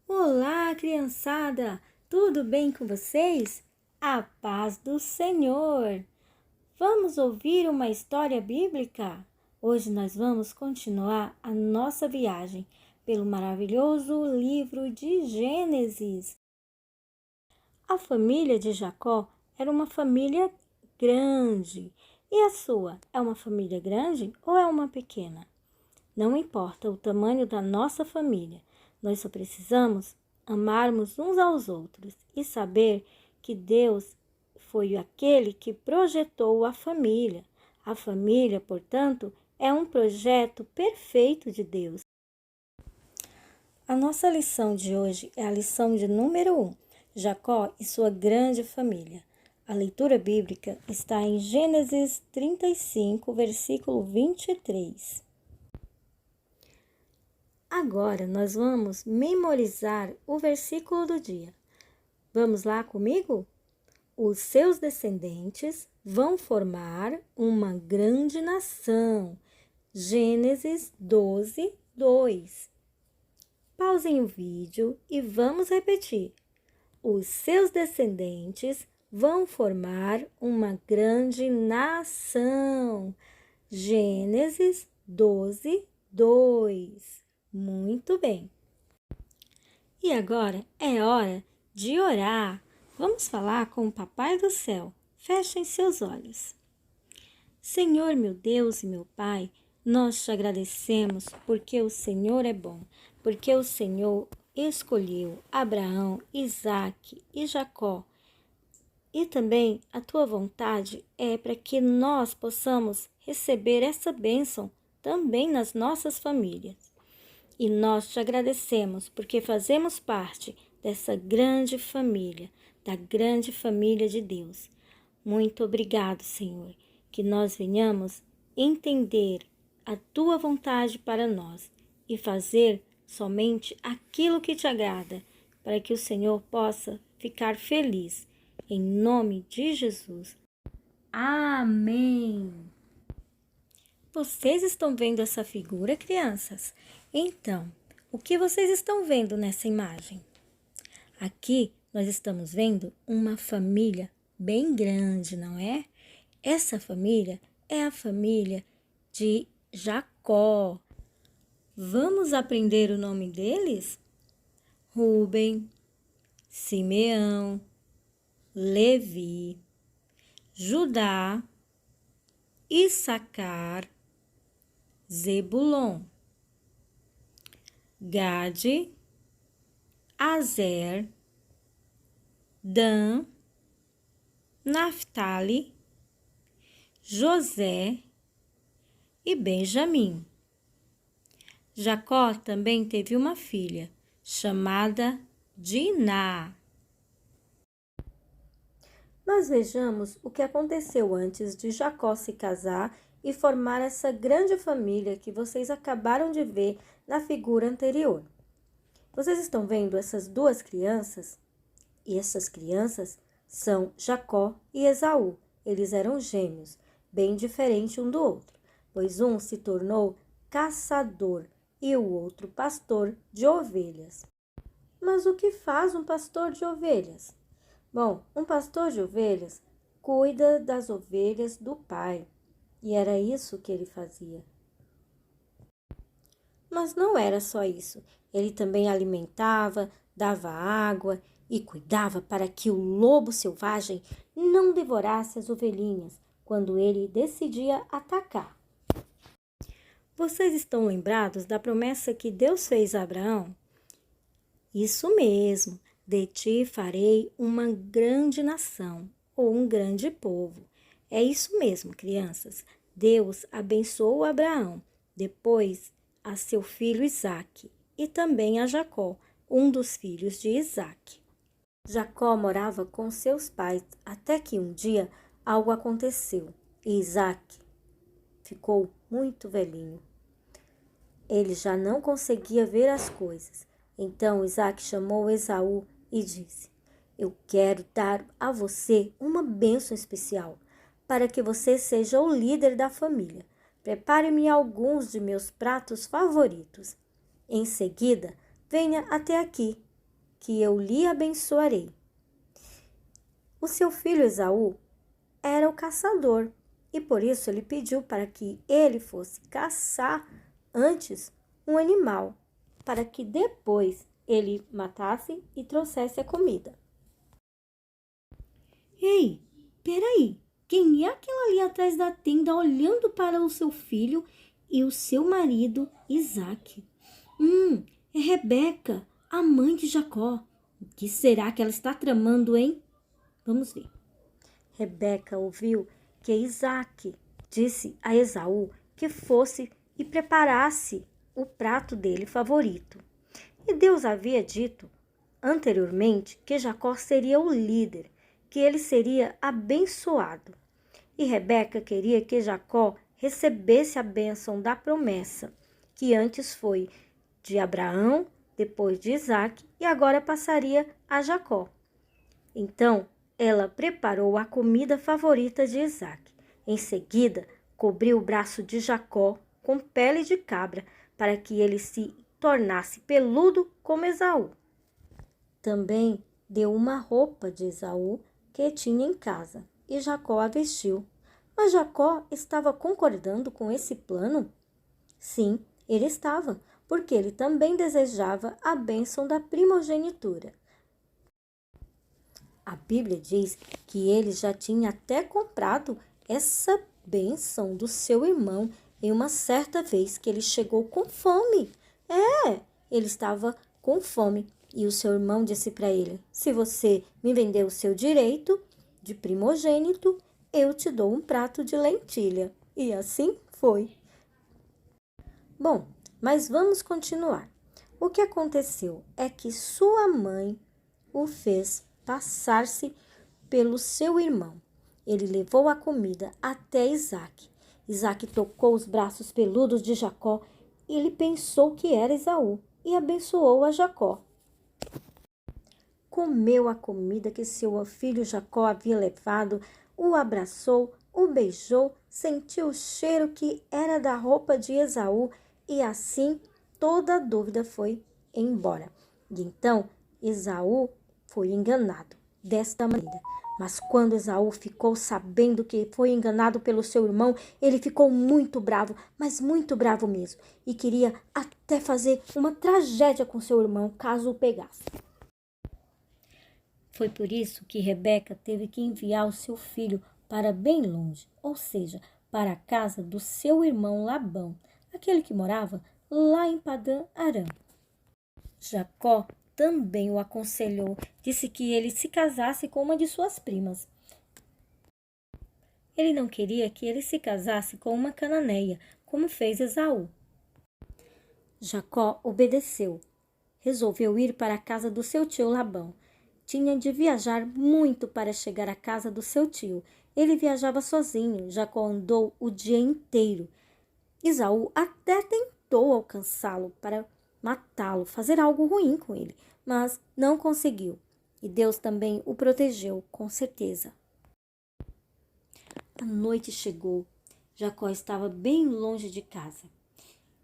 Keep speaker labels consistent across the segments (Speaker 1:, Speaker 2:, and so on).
Speaker 1: Olá, criançada! Tudo bem com vocês? A paz do Senhor! Vamos ouvir uma história bíblica? Hoje nós vamos continuar a nossa viagem pelo maravilhoso livro de Gênesis. A família de Jacó era uma família grande. E a sua? É uma família grande ou é uma pequena? Não importa o tamanho da nossa família, nós só precisamos amarmos uns aos outros e saber que Deus foi aquele que projetou a família. A família, portanto, é um projeto perfeito de Deus. A nossa lição de hoje é a lição de número 1, Jacó e sua grande família. A leitura bíblica está em Gênesis 35, versículo 23. Agora nós vamos memorizar o versículo do dia. Vamos lá comigo? Os seus descendentes vão formar uma grande nação. Gênesis 12, 2. Pausem o vídeo e vamos repetir. Os seus descendentes vão formar uma grande nação. Gênesis 12, 2. Muito bem. E agora é hora de orar. Vamos falar com o Papai do Céu. Fechem seus olhos. Senhor, meu Deus e meu Pai, nós te agradecemos porque o Senhor é bom, porque o Senhor escolheu Abraão, Isaque e Jacó. E também a tua vontade é para que nós possamos receber essa bênção também nas nossas famílias. E nós te agradecemos porque fazemos parte dessa grande família, da grande família de Deus. Muito obrigado, Senhor, que nós venhamos entender a tua vontade para nós e fazer somente aquilo que te agrada, para que o Senhor possa ficar feliz. Em nome de Jesus. Amém. Vocês estão vendo essa figura, crianças? Então, o que vocês estão vendo nessa imagem? Aqui nós estamos vendo uma família bem grande, não é? Essa família é a família de Jacó. Vamos aprender o nome deles? Rúben, Simeão, Levi, Judá, Issacar, Zebulon, Gade, Azer, Dan, Naftali, José e Benjamim. Jacó também teve uma filha chamada Diná. Nós vejamos o que aconteceu antes de Jacó se casar e formar essa grande família que vocês acabaram de ver na figura anterior. Vocês estão vendo essas duas crianças? E essas crianças são Jacó e Esaú. Eles eram gêmeos, bem diferentes um do outro, pois um se tornou caçador e o outro pastor de ovelhas. Mas o que faz um pastor de ovelhas? Bom, um pastor de ovelhas cuida das ovelhas do pai, e era isso que ele fazia. Mas não era só isso, ele também alimentava, dava água e cuidava para que o lobo selvagem não devorasse as ovelhinhas quando ele decidia atacar. Vocês estão lembrados da promessa que Deus fez a Abraão? Isso mesmo. De ti farei uma grande nação, ou um grande povo. É isso mesmo, crianças. Deus abençoou Abraão, depois a seu filho Isaque, e também a Jacó, um dos filhos de Isaque. Jacó morava com seus pais, até que um dia algo aconteceu, e Isaque ficou muito velhinho. Ele já não conseguia ver as coisas. Então Isaque chamou Esaú e disse: eu quero dar a você uma bênção especial, para que você seja o líder da família. Prepare-me alguns de meus pratos favoritos. Em seguida, venha até aqui que eu lhe abençoarei. O seu filho Esaú era o caçador e por isso ele pediu para que ele fosse caçar antes um animal, para que depois ele matasse e trouxesse a comida. Ei, peraí, quem é aquela ali atrás da tenda olhando para o seu filho e o seu marido Isaque? É Rebeca, a mãe de Jacó. O que será que ela está tramando, hein? Vamos ver. Rebeca ouviu que Isaque disse a Esaú que fosse e preparasse o prato dele favorito. E Deus havia dito anteriormente que Jacó seria o líder, que ele seria abençoado. E Rebeca queria que Jacó recebesse a bênção da promessa, que antes foi de Abraão, depois de Isaque e agora passaria a Jacó. Então, ela preparou a comida favorita de Isaque. Em seguida, cobriu o braço de Jacó com pele de cabra para que ele se tornasse peludo como Esaú. Também deu uma roupa de Esaú que tinha em casa e Jacó a vestiu. Mas Jacó estava concordando com esse plano? Sim, ele estava, porque ele também desejava a bênção da primogenitura. A Bíblia diz que ele já tinha até comprado essa bênção do seu irmão em uma certa vez que ele chegou com fome. Ele estava com fome e o seu irmão disse para ele: se você me vender o seu direito de primogênito, eu te dou um prato de lentilha. E assim foi. Bom, mas vamos continuar. O que aconteceu é que sua mãe o fez passar-se pelo seu irmão. Ele levou a comida até Isaque. Isaque tocou os braços peludos de Jacó e ele pensou que era Esaú e abençoou a Jacó. Comeu a comida que seu filho Jacó havia levado, o abraçou, o beijou, sentiu o cheiro que era da roupa de Esaú e assim toda a dúvida foi embora. E então Esaú foi enganado desta maneira. Mas quando Esaú ficou sabendo que foi enganado pelo seu irmão, ele ficou muito bravo, mas muito bravo mesmo, e queria até fazer uma tragédia com seu irmão caso o pegasse. Foi por isso que Rebeca teve que enviar o seu filho para bem longe, ou seja, para a casa do seu irmão Labão, aquele que morava lá em Padã Arã. Jacó também o aconselhou, disse que ele se casasse com uma de suas primas. Ele não queria que ele se casasse com uma cananeia, como fez Esaú. Jacó obedeceu. Resolveu ir para a casa do seu tio Labão. Tinha de viajar muito para chegar à casa do seu tio. Ele viajava sozinho. Jacó andou o dia inteiro. Esaú até tentou alcançá-lo para matá-lo, fazer algo ruim com ele, mas não conseguiu. E Deus também o protegeu, com certeza. A noite chegou. Jacó estava bem longe de casa.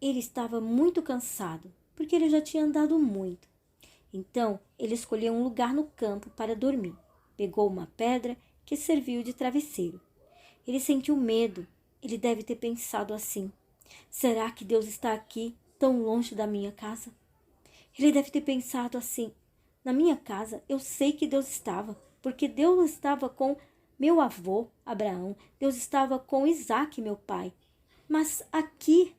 Speaker 1: Ele estava muito cansado, porque ele já tinha andado muito. Então, ele escolheu um lugar no campo para dormir. Pegou uma pedra que serviu de travesseiro. Ele sentiu medo. Ele deve ter pensado assim: será que Deus está aqui, tão longe da minha casa? Ele deve ter pensado assim: na minha casa eu sei que Deus estava, porque Deus estava com meu avô Abraão, Deus estava com Isaque, meu pai. Mas aqui,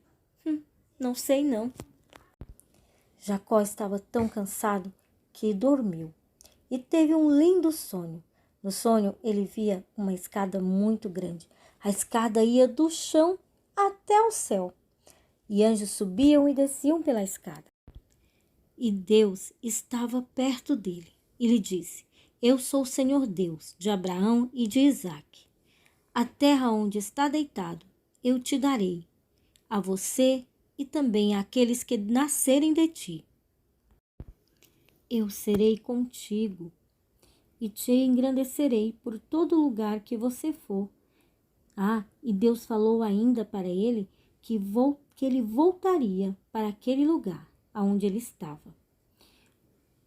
Speaker 1: não sei não. Jacó estava tão cansado que dormiu e teve um lindo sonho. No sonho, ele via uma escada muito grande. A escada ia do chão até o céu. E anjos subiam e desciam pela escada. E Deus estava perto dele. E lhe disse: eu sou o Senhor Deus de Abraão e de Isaque. A terra onde está deitado, eu te darei, a você e também àqueles que nascerem de ti. Eu serei contigo e te engrandecerei por todo lugar que você for. E Deus falou ainda para ele que ele voltaria para aquele lugar aonde ele estava.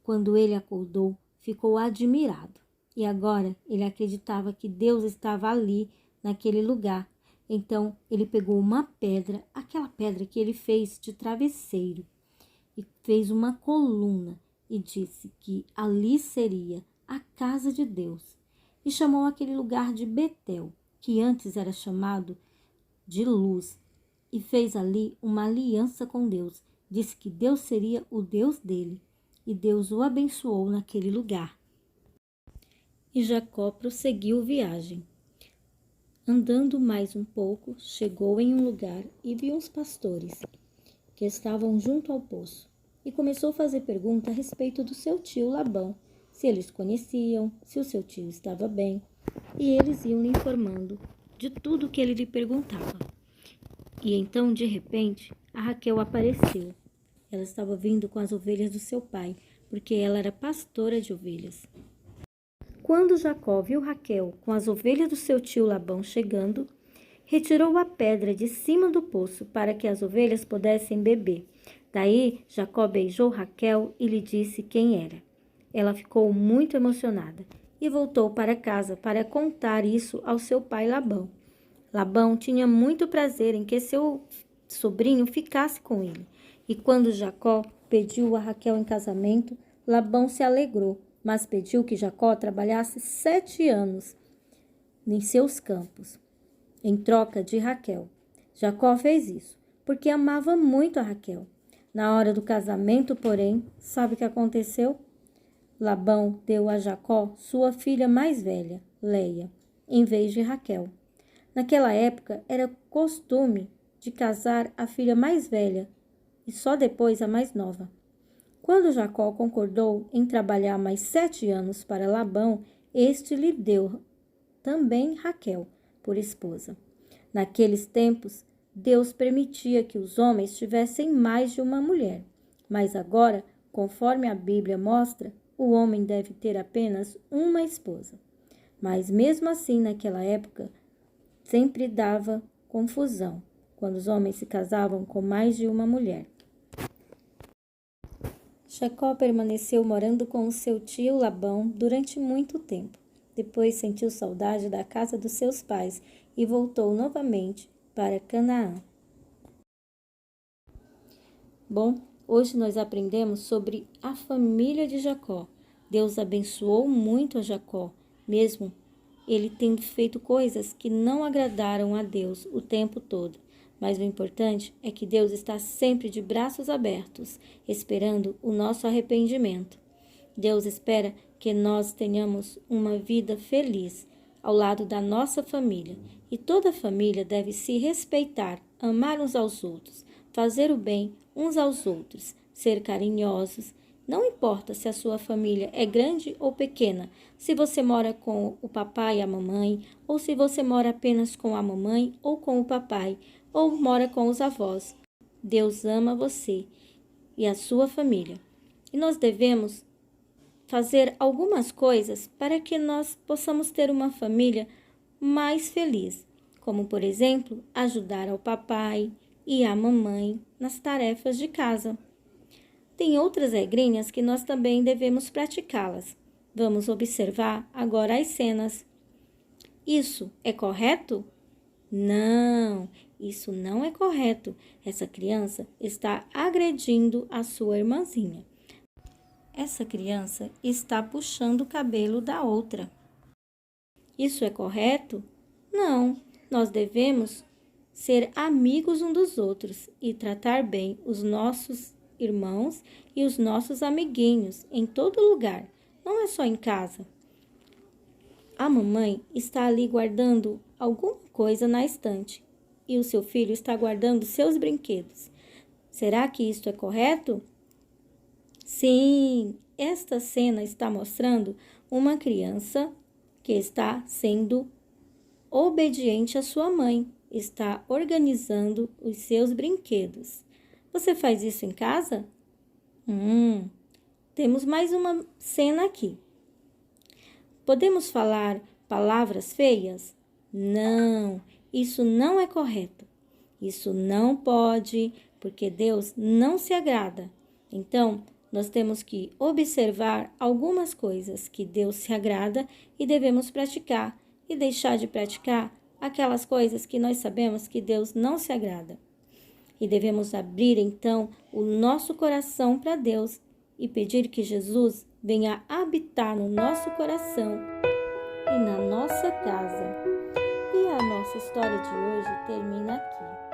Speaker 1: Quando ele acordou, ficou admirado. E agora ele acreditava que Deus estava ali, naquele lugar. Então ele pegou uma pedra, aquela pedra que ele fez de travesseiro, e fez uma coluna e disse que ali seria a casa de Deus. E chamou aquele lugar de Betel, que antes era chamado de Luz, e fez ali uma aliança com Deus. Disse que Deus seria o Deus dele, e Deus o abençoou naquele lugar. E Jacó prosseguiu viagem. Andando mais um pouco, chegou em um lugar e viu uns pastores que estavam junto ao poço, e começou a fazer pergunta a respeito do seu tio Labão, se eles conheciam, se o seu tio estava bem, e eles iam lhe informando de tudo que ele lhe perguntava. E então, de repente, a Raquel apareceu. Ela estava vindo com as ovelhas do seu pai, porque ela era pastora de ovelhas. Quando Jacó viu Raquel com as ovelhas do seu tio Labão chegando, retirou a pedra de cima do poço para que as ovelhas pudessem beber. Daí, Jacó beijou Raquel e lhe disse quem era. Ela ficou muito emocionada e voltou para casa para contar isso ao seu pai Labão. Labão tinha muito prazer em que seu sobrinho ficasse com ele. E quando Jacó pediu a Raquel em casamento, Labão se alegrou, mas pediu que Jacó trabalhasse 7 anos em seus campos, em troca de Raquel. Jacó fez isso, porque amava muito a Raquel. Na hora do casamento, porém, sabe o que aconteceu? Labão deu a Jacó sua filha mais velha, Leia, em vez de Raquel. Naquela época, era costume de casar a filha mais velha e só depois a mais nova. Quando Jacó concordou em trabalhar mais 7 anos para Labão, este lhe deu também Raquel por esposa. Naqueles tempos, Deus permitia que os homens tivessem mais de uma mulher, mas agora, conforme a Bíblia mostra, o homem deve ter apenas uma esposa. Mas mesmo assim, naquela época, sempre dava confusão quando os homens se casavam com mais de uma mulher. Jacó permaneceu morando com o seu tio Labão durante muito tempo. Depois sentiu saudade da casa dos seus pais e voltou novamente para Canaã. Bom, hoje nós aprendemos sobre a família de Jacó. Deus abençoou muito a Jacó, mesmo ele tendo feito coisas que não agradaram a Deus o tempo todo. Mas o importante é que Deus está sempre de braços abertos, esperando o nosso arrependimento. Deus espera que nós tenhamos uma vida feliz ao lado da nossa família. E toda família deve se respeitar, amar uns aos outros, fazer o bem uns aos outros, ser carinhosos. Não importa se a sua família é grande ou pequena, se você mora com o papai e a mamãe, ou se você mora apenas com a mamãe ou com o papai, ou mora com os avós. Deus ama você e a sua família. E nós devemos fazer algumas coisas para que nós possamos ter uma família mais feliz, como, por exemplo, ajudar ao papai e à mamãe nas tarefas de casa. Tem outras regrinhas que nós também devemos praticá-las. Vamos observar agora as cenas. Isso é correto? Não, isso não é correto. Essa criança está agredindo a sua irmãzinha. Essa criança está puxando o cabelo da outra. Isso é correto? Não, nós devemos ser amigos um dos outros e tratar bem os nossos irmãos e os nossos amiguinhos em todo lugar, não é só em casa. A mamãe está ali guardando alguma coisa na estante e o seu filho está guardando seus brinquedos. Será que isto é correto? Sim, esta cena está mostrando uma criança que está sendo obediente à sua mãe, está organizando os seus brinquedos. Você faz isso em casa? Temos mais uma cena aqui. Podemos falar palavras feias? Não, isso não é correto. Isso não pode, porque Deus não se agrada. Então, Nós temos que observar algumas coisas que Deus se agrada e devemos praticar, e deixar de praticar aquelas coisas que nós sabemos que Deus não se agrada. E devemos abrir, então, o nosso coração para Deus e pedir que Jesus venha habitar no nosso coração e na nossa casa. E a nossa história de hoje termina aqui.